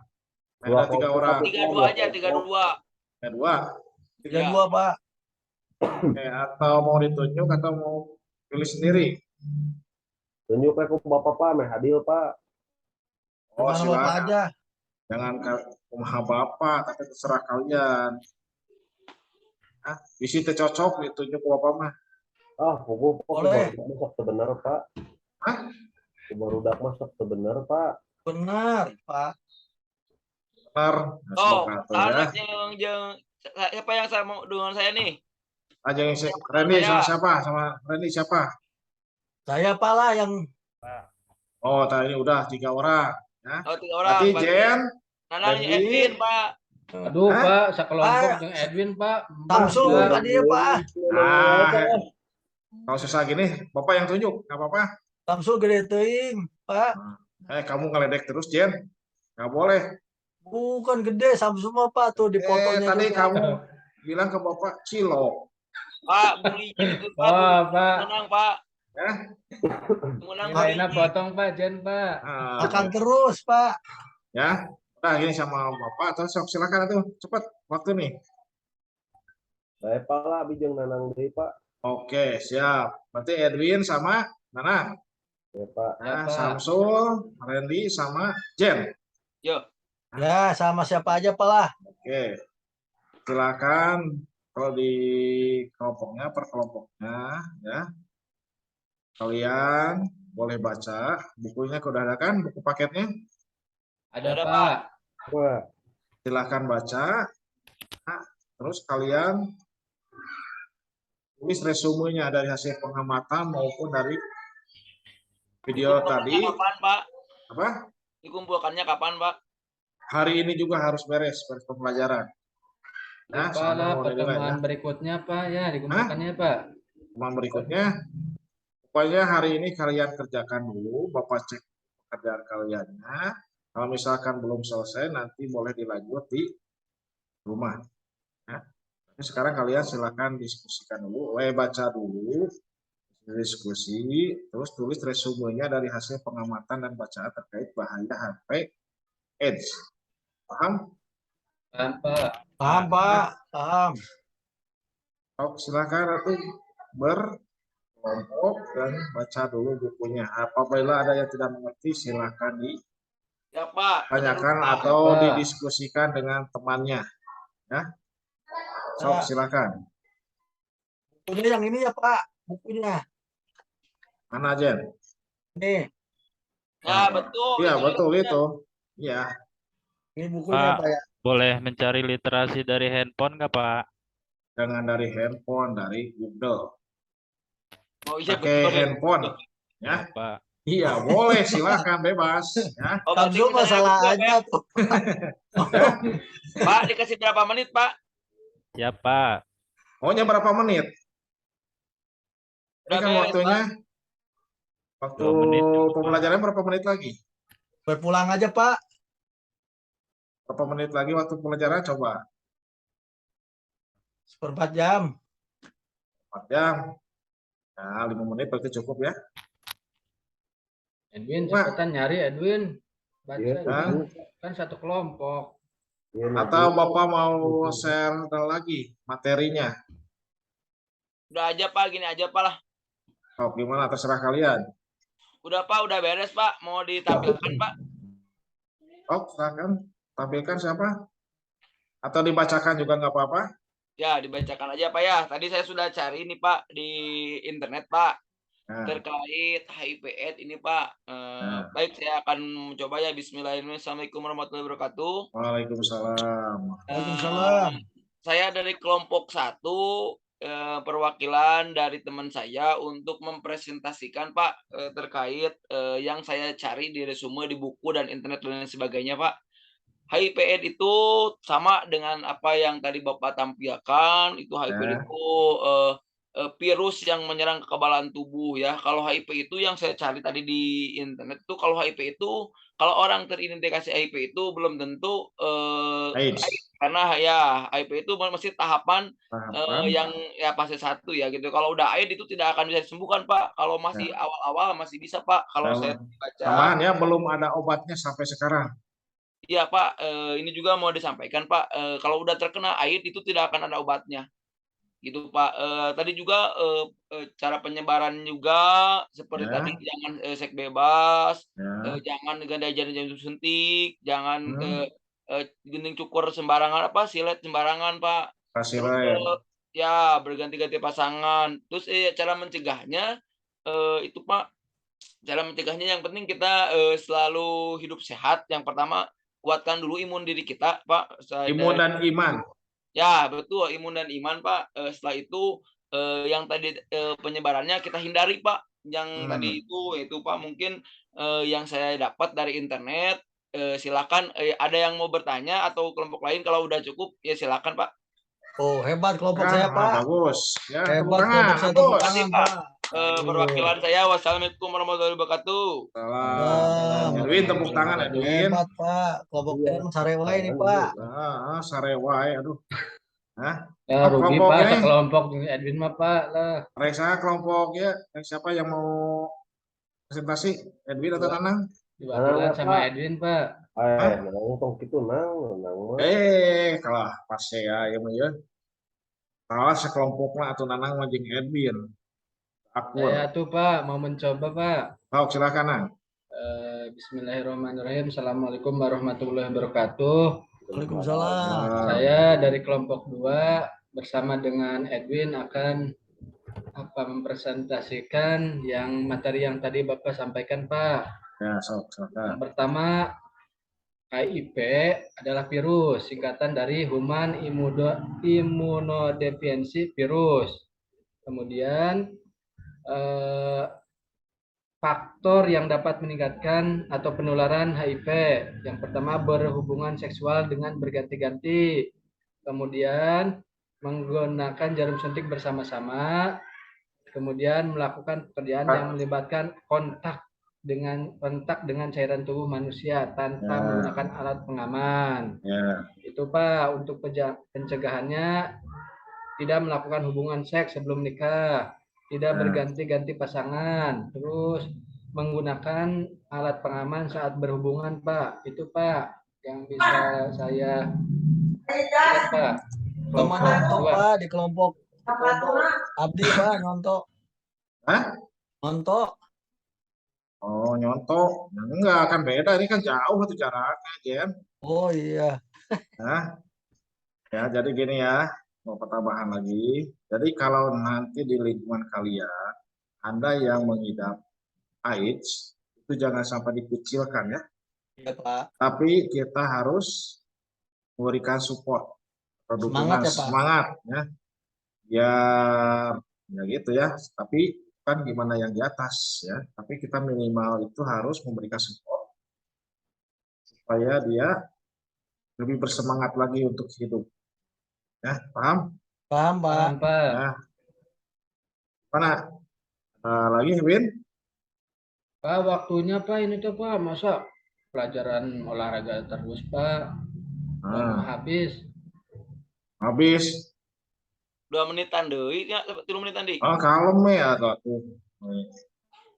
Dua Ada 3 kelompok, orang. satu. 32 aja, 32. Ya, 2. 32, Pak. Atau mau ditunjuk atau mau pilih sendiri. Tunjuk ke Bapak Pak, meh hadil Pak. Oh, Kemana Bapak silakan. aja. Jangan kumaha Bapak, tapi terserah kalian. Bisi teh cocok ditunjuk ke Bapak mah. Pokok Boleh. baru masak sebenar Pak. Hah? Baru dak masak sebenar Pak. Benar, Pak. Benar. Nah, Oh, semoga tuh anak ya. yang siapa yang saya mau dengan saya nih? Aja yang Randy sama siapa? Sama Randy siapa? Saya Pak lah yang Oh, tadi udah 3 orang. Ya. Oh, 3 orang. Berarti Berarti Jen, Nanang Randy. Edwin, Pak. Aduh, Hah? Pak, sekelompok Pak. dengan Edwin, Pak. Samsu Pak. tadi ya, Pak. Kalau susah gini, Bapak yang tunjuk, nggak apa-apa. Samsu gede teuing, Pak. Kamu ngeledek terus, Jen. Nggak boleh. Bukan gede sama semua Pak tuh di fotonya Tadi juga. kamu bilang ke Bapak cilok. Pak, bulinya itu Pak, Oh, buli Pak. menang Pak. Ya. Menang Nilainya buli. potong, Pak. Jen, Pak. Nah, Makan terus Pak. ya. Nah, gini sama Bapak, terus sok silakan tuh, cepat waktu nih. Saya pala bijeng nanang deui Pak. Oke, siap. Berarti Edwin sama Nana. Ya Pak. Nah, Ya, Pak. Samsul, Randy sama Jen. Yo, Ya sama siapa aja Pak lah. Oke. Silakan kalau di kelompoknya per kelompoknya ya. Kalian boleh baca bukunya, udah ada kan buku paketnya? Ada, Ada, Pak. Wah, Silakan baca. Nah, terus kalian tulis resumenya dari hasil pengamatan maupun dari video tadi. Kapan Pak? Apa? Dikumpulkannya kapan Pak? Hari ini juga harus beres pembelajaran. Nah, Lupa lah sama nilai pertemuan ya. berikutnya, Pak. Ya, dikumpulkannya, Pak. Teman berikutnya, pokoknya hari ini kalian kerjakan dulu, Bapak cek pekerjaan kaliannya. Kalau misalkan belum selesai, nanti boleh dilanjut di rumah. Ya. Tapi sekarang kalian silakan diskusikan dulu, baca dulu, diskusi, terus tulis resumenya dari hasil pengamatan dan bacaan terkait bahaya HP AIDS. Paham? Paham, Pak. Paham Pak. Paham. Silakan Ratu berkelompok dan baca dulu bukunya. Apabila ada yang tidak mengerti, silakan Ya Pak. ditanyakan Pak. atau Pak. didiskusikan dengan temannya. Ya, Pak. silakan. Bukunya yang ini ya Pak. Bukunya. Mana Jen? Nih. Ya betul. Iya betul itu. Iya. Ini bukunya Pak. Pak ya. Boleh mencari literasi dari handphone nggak Pak? Dengan dari handphone, dari Google. Oh iya Pakai betul. handphone. Ya, Ya. Pak. Iya boleh, silakan bebas. Ya. Oh, berarti Samsul misalnya masalah Google, aja tuh. Pak, dikasih berapa menit Pak? Ya, Pak. Maunya berapa menit? Ini Udah kan beres, waktunya. Waktu 2 menit cukup, Pak. pembelajaran berapa menit lagi? Berpulang aja Pak. Berapa menit lagi waktu pembelajaran? Coba. 1/4 jam. 4 jam. Nah, 5 menit berarti cukup ya. Edwin, Pak. cepetan nyari Edwin. Baca Iya, itu. Pak. Kan satu kelompok. iya, Atau Bu. Bapak mau share lagi materinya? Udah aja Pak, gini aja Pak lah. Oh, gimana? Terserah kalian. Udah Pak, udah beres Pak. Mau ditampilkan Pak? Oh, silakan. Tampilkan siapa? Atau dibacakan juga nggak apa-apa? Ya, dibacakan aja Pak ya. Tadi saya sudah cari nih Pak di internet Pak. Nah, Terkait HIV/AIDS ini Pak. Baik, saya akan mencoba ya. Bismillahirrahmanirrahim. Assalamualaikum warahmatullahi wabarakatuh. Waalaikumsalam. Waalaikumsalam. Saya dari kelompok 1, perwakilan dari teman saya untuk mempresentasikan Pak terkait yang saya cari di resume, di buku dan internet dan lain sebagainya Pak. HIV/AIDS itu sama dengan apa yang tadi Bapak tampilkan. Itu HIV Ya. itu virus yang menyerang kekebalan tubuh ya. Kalau HIV itu yang saya cari tadi di internet itu, kalau HIV itu kalau orang teridentifikasi HIV itu belum tentu AIDS. karena ya HIV itu masih tahapan Tahapan. yang ya fase 1 ya gitu. Kalau udah AIDS itu tidak akan bisa disembuhkan Pak. Kalau masih awal-awal masih bisa Pak. Kalau saya baca. Tambahan ya, belum ada obatnya sampai sekarang. Iya Pak, ini juga mau disampaikan Pak. Kalau udah terkena AIDS itu tidak akan ada obatnya. Gitu Pak. Tadi juga cara penyebaran juga seperti Ya. tadi, jangan seks bebas, Ya. jangan ganda jarum suntik, jangan Hmm. gending cukur sembarangan, silet sembarangan Pak. Kasih Terus lain. ya berganti-ganti pasangan. Terus cara mencegahnya itu Pak, cara mencegahnya yang penting kita selalu hidup sehat. Yang pertama, kuatkan dulu imun diri kita Pak. Imun dan iman. Ya betul, imun dan iman Pak. Setelah itu yang tadi penyebarannya kita hindari Pak. Yang tadi itu Pak mungkin yang saya dapat dari internet. Silakan ada yang mau bertanya atau kelompok lain, kalau udah cukup ya silakan Pak. Oh hebat kelompok saya Pak. Bagus. Ya, tepuk Hebat tangan. kelompok saya. Tepuk Bagus. tangan Pak. Pak. perwakilan saya. Wassalamualaikum warahmatullahi wabarakatuh. Salam. Edwin, tepuk tangan Edwin. Hebat Pak, kelompok Iya. keren sarewai ini Pak. Sarewai, aduh. Hah? Ya, rugi Kelompok Pak, ini. sekelompok dengan Edwin mah Pak lah. Reksa kelompoknya, siapa yang mau presentasi? Edwin atau Nanang? Diwakilan Nanang, sama Pak. Edwin Pak. Nang tong kitu nang mah. Kalah pas ya, ya mah ya. Kalah sekelompoknya atau Nanang mah jeung Edwin. Akur. Saya tuh Pak mau mencoba Pak. Oh, silakan Nang. Bismillahirrahmanirrahim. Assalamualaikum warahmatullahi wabarakatuh. Waalaikumsalam. Saya dari kelompok 2 bersama dengan Edwin akan mempresentasikan yang materi yang tadi Bapak sampaikan Pak. Ya, silakan. Yang pertama, HIV adalah virus, singkatan dari Human Immunodeficiency Virus. Kemudian faktor yang dapat meningkatkan atau penularan HIV. Yang pertama, berhubungan seksual dengan berganti-ganti. Kemudian menggunakan jarum suntik bersama-sama. Kemudian melakukan pekerjaan yang melibatkan kontak dengan cairan tubuh manusia tanpa menggunakan alat pengaman. Itu Pak, untuk pencegahannya tidak melakukan hubungan seks sebelum nikah, tidak berganti-ganti pasangan, terus menggunakan alat pengaman saat berhubungan Pak. Itu Pak yang bisa saya lihat Pak. Sama nonton Pak di kelompok Abdi Pak nonton. Hah? Nonton. Oh, nyontok. Enggak, kan beda. Ini kan jauh itu jaraknya, Jen. Oh iya. Nah, ya, jadi gini ya. Mau pertambahan lagi. Jadi kalau nanti di lingkungan kalian, Anda yang mengidap AIDS, itu jangan sampai dikucilkan ya. Iya Pak. Tapi kita harus memberikan support. Semangat ya Pak. Semangat ya. Biar ya gitu ya. Tapi kan gimana yang di atas ya. Tapi kita minimal itu harus memberikan support supaya dia lebih bersemangat lagi untuk hidup. Ya, paham? Paham Pak. Ya. Mana? Lagi Win? Pak, waktunya Pak ini tuh Pak, masa pelajaran olahraga terus Pak? Habis. Habis. 2 menitan deui nya, 3 menitan deui. Oh, kalem ya tuh.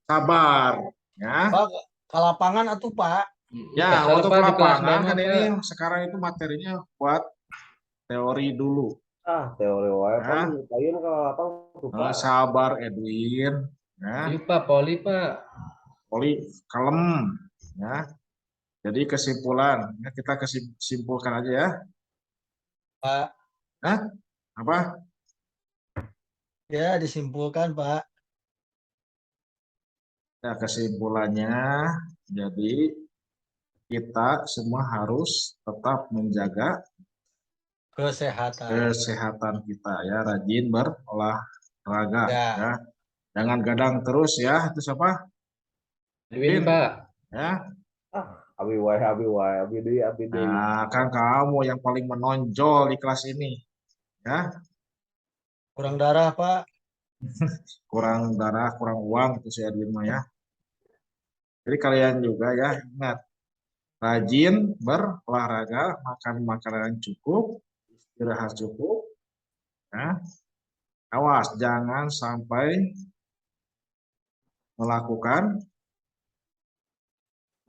Sabar ya. Pak, ke lapangan atuh Pak. Ya, Kesel, untuk Pak, di kelas lapangan mana, kan Pak? ini sekarang itu materinya buat teori dulu. Teori wae Ya. kan lain kalau lapang tuh Pak. Sabar Edwin. Ya. Iya Pak, poli Pak. Poli kalem ya. Jadi kesimpulan, ya, kita simpulkan aja ya. Pak. Hah? Apa? Ya, disimpulkan Pak. Ya, kesimpulannya, jadi kita semua harus tetap menjaga kesehatan kita ya, rajin berolahraga ya. Jangan gadang terus ya. Itu siapa? Edwin Pak. Ya. Abi deui. Nah, kan kamu yang paling menonjol di kelas ini. Ya. Kurang darah Pak. Kurang darah, kurang uang itu si Edwin mah ya. Jadi kalian juga ya ingat, rajin berolahraga, makan makanan yang cukup, istirahat cukup. Ya. Awas jangan sampai melakukan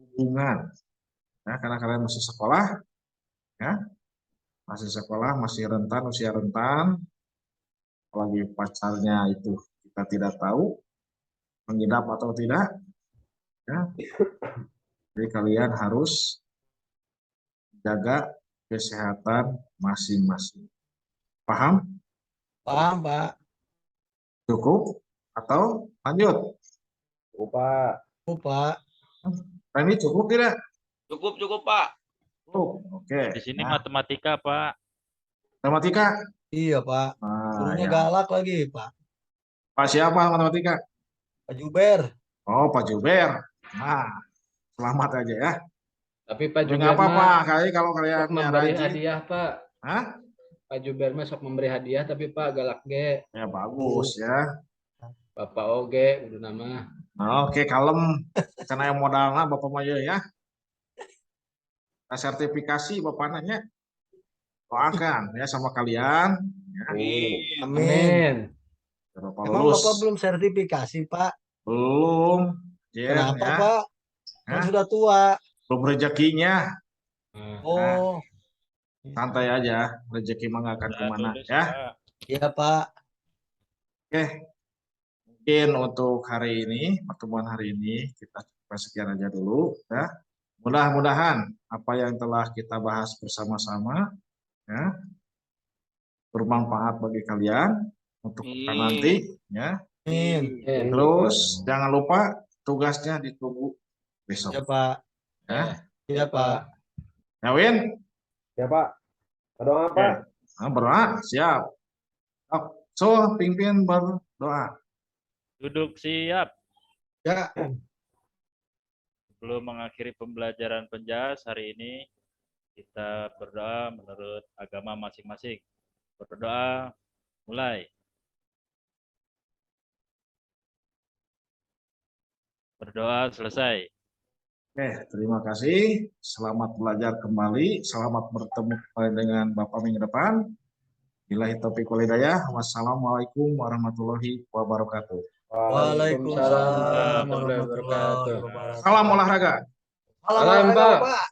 hubungan. Ya, karena kalian masih sekolah, ya, masih rentan, usia rentan, apalagi pacarnya itu kita tidak tahu mengidap atau tidak, ya. Jadi kalian harus jaga kesehatan masing-masing. Paham? Paham Pak. Cukup atau lanjut? Pak. Pak. Ini cukup tidak? Cukup Pak. Oke. Di sini Nah, matematika Pak. matematika? Iya Pak. Nah, Gurunya ya. galak lagi Pak. Pak siapa matematika? Pak Juber. Oh, Pak Juber. Nah, selamat aja ya. Tapi Pak Enggak Juber apa-apa, mah kali kalau kalian sok memberi rajin. hadiah Pak. Hah? Pak Juber mah sok memberi hadiah tapi Pak galak ge. Ya bagus ya. Bapak Oge, udah nama. Oke, kalem. Karena yang modalnya Bapak Maya ya. Nah, sertifikasi Bapak nanya. Doakan ya sama kalian. Ya. Amin. Amin. Amin. Bapak Emang lulus. Bapak belum sertifikasi, Pak? Belum. Jen, Kenapa, ya. Pak? Kan Hah? sudah tua. Belum rezekinya. Nah, Oh, Santai aja. Rezeki mah nggak akan Udah kemana. lulus, Ya. Pak. iya, Pak. Oke. Mungkin untuk hari ini, pertemuan hari ini, kita cukup sekian aja dulu. Ya. Mudah-mudahan apa yang telah kita bahas bersama-sama ya, bermanfaat bagi kalian untuk kita nanti. Ya. Amin. Terus jangan lupa tugasnya ditunggu besok. Iya, Pak. Ya. Iya, Pak. Ya, Win? Ya Pak. Doa Oke. Pak. Nah, berdoa, siap. So, pimpin berdoa. Duduk siap. Ya, Sebelum mengakhiri pembelajaran penjas hari ini, kita berdoa menurut agama masing-masing. Berdoa, mulai. Berdoa, selesai. Oke, terima kasih. Selamat belajar kembali. Selamat bertemu kembali dengan Bapak minggu depan. Billahi taufiq wal hidayah. Wassalamualaikum warahmatullahi wabarakatuh. Waalaikumsalam warahmatullahi warahmatullahi wabarakatuh. wabarakatuh. Salam olahraga. Salam Salam, olahraga, Pak. Pak.